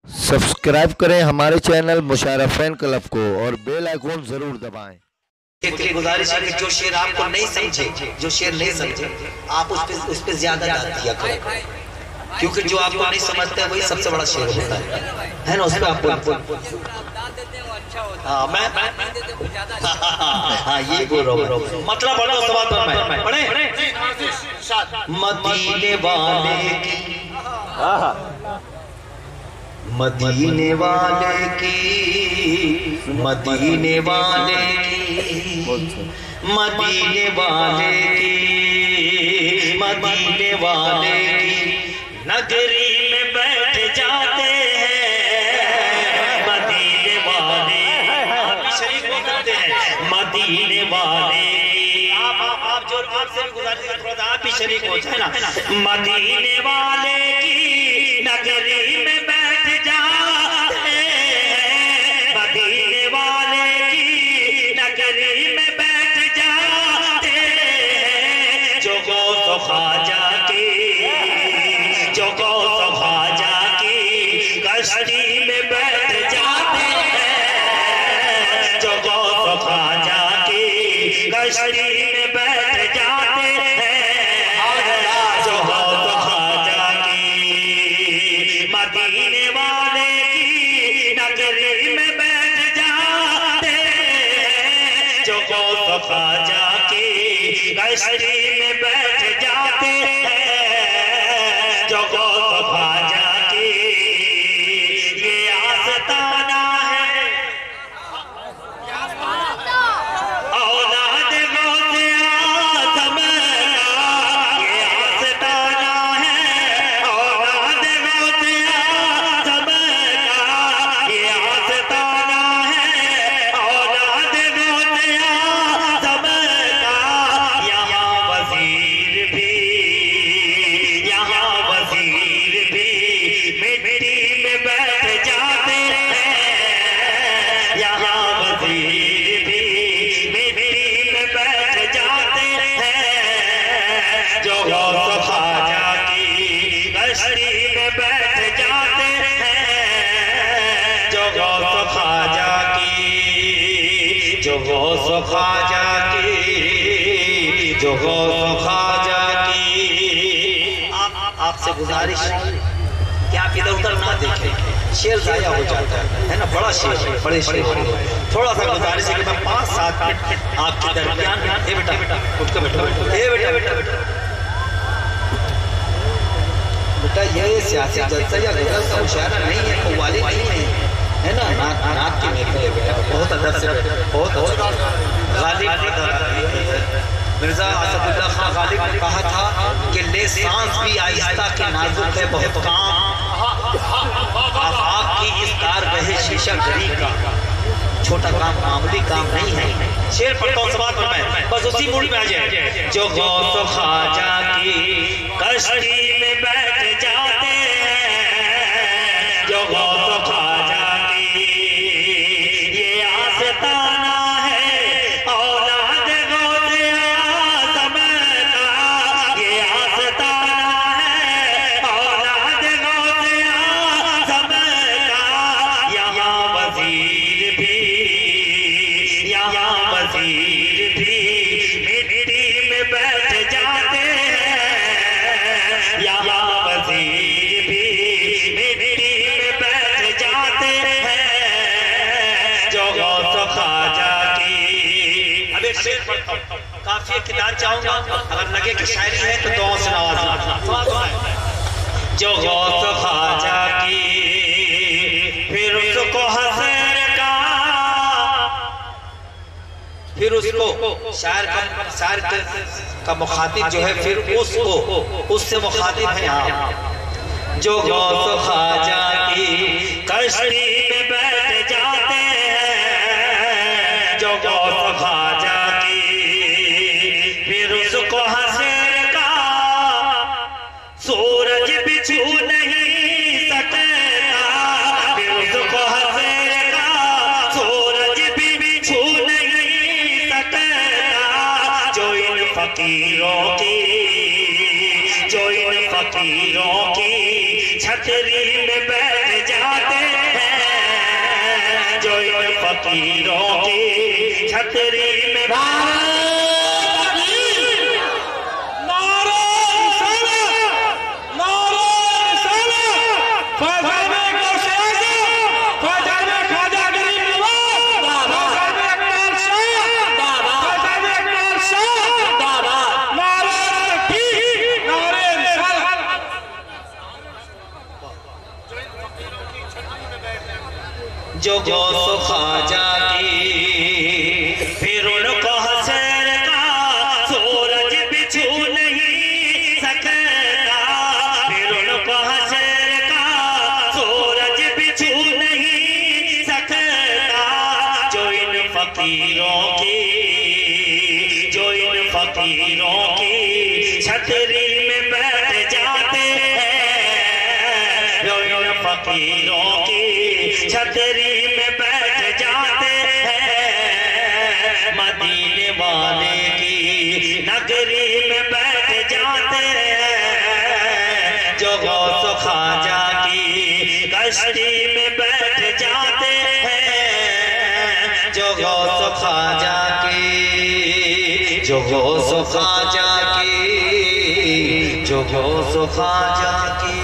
Subscribe करें हमारे channel मुशायरा fan club को और बेल आइकॉन जरूर दबाएं। गुजारिश है कि जो शेर आपको नहीं समझे, जो शेर नहीं समझे, आप उस पे ज्यादा डाल दिया करो, क्योंकि जो आपको नहीं समझते हैं वही सबसे बड़ा शेर होता है ना। उस पे आप हाँ मैं हाँ ये बोल रहा हूँ, मतलब बड़ा सवाल पर मैं पढ़े मदीने वाले की, मदीने वाले की, मदीने वाले की, मदीने वाले की, मदीने वाले की नगरी में बैठ जाते हैं, मदीने वाले शरीफ हो जाते हैं, मदीने वाले आप जो आपसे भी गुजारिश है थोड़ा आप भी शरीक हो जाए ना। मदीने वाले की नगरी में बैठ जाते हैं, मदीने वाले की नगरी में बैठ जाते हैं, जो गौस ख्वाजा की, जो गौस ख्वाजा की कश्ती में बैठ जाते हैं, जो गौस ख्वाजा की कश्ती में बैठ जाते हैं, जो गौस ख्वाजा की मदीने वाले की नगरी में बैठ जाते हैं, जो गौस ख्वाजा की कश्ती में बैठ जाते हैं, जो गौस ख्वाजा की ये आस्ताना है, औलाद गौस आज़म का ये आस्ताना है, औलाद गौस आज़म का ये आस्ताना है, औलाद गौस आज़म का। यहाँ वज़ीर भी, यहाँ वज़ीर भी मिट्टी में बैठ जाते हैं, यहाँ वज़ीर भी मिट्टी में बैठ जाते हैं, जो गौस ख्वाजा की कश्ती में बैठ जाते हैं, जो गौस ख्वाजा की, जो गौस ख्वाजा की, जो गौस ख्वाजा की। आपसे गुजारिश कि आप इधर उधर ना देखें, शेर जाया हो जाता है ना। बड़ा शेर है, बड़े शेर, थोड़ा सा गुजारिश है कि मैं 5-7 मिनट आपके दरमियान में। ए बेटा बेटा उठ के बैठो, ए बेटा बेटा बेटा बेटा, ये सियासी जलसा या गजल का मुशायरा नहीं है, कव्वाली नहीं है ना। नात की महफिल है बेटा, बहुत अदब से बहुत गालिब मिर्जा असदुल्ला खां गालिब ने कहा था कि ले सांस भी आहिस्ता के नाजुक है बहुत काम, आफाक की इस कार बहे शीशा गरी का, छोटा काम मामूली काम नहीं है। शेर पढ़ता हूँ सवाल पर मैं, बस उसी मूड में आ जाए। जो गौस ख्वाजा की कश्ती में बैठ जाते हैं, जो गौस ख्वाजा की ये आस्ताना है, औलाद गौस आज़म का ये आस्ताना है, औलाद गौस आज़म का। यहाँ वज़ीर भी, यहाँ वज़ीर भी मिट्टी में बैठ जाते हैं, यहाँ वज़ीर भी मिट्टी में बैठ जाते हैं, जो गौस ख्वाजा की। अब एक शेर पढ़ता हूँ, काफी किताब चाहूंगा, अगर लगे कि शायरी है तो दुआ से नवाजना। जो गौस ख्वाजा की फिर उसको हज़र का, फिर उसको शायर का मुखातिब जो है, फिर उसको उससे मुखातिब है आप। जो गौस ख्वाजा की कश्ती में बैठ जाते हैं, जो गौस ख्वाजा की फिर उसको हज़र का सूरज भी छू नहीं सकता, फिर उसको हज़र का सूरज भी छू नहीं सकता। जो इन फकीरों की, जो इन फकीरों की छतरी में बैठ जाते فقیروں کی چھتری میں جو غوث و خواجہ کی پھر ان کو حسین کا سورج بچھو نہیں سکتا پھر ان کو حسین کا سورج بچھو نہیں سکتا جو ان فقیروں کی چھتری میں بیٹھ جاتے ہیں جو ان فقیروں کی چھتری میں بیٹھ جاتے ہیں مدینے والے کی نگری میں بیٹھ جاتے ہیں جو غوث و خواجہ کی کشتی میں بیٹھ جاتے ہیں جو غوث و خواجہ کی جو غوث و خواجہ کی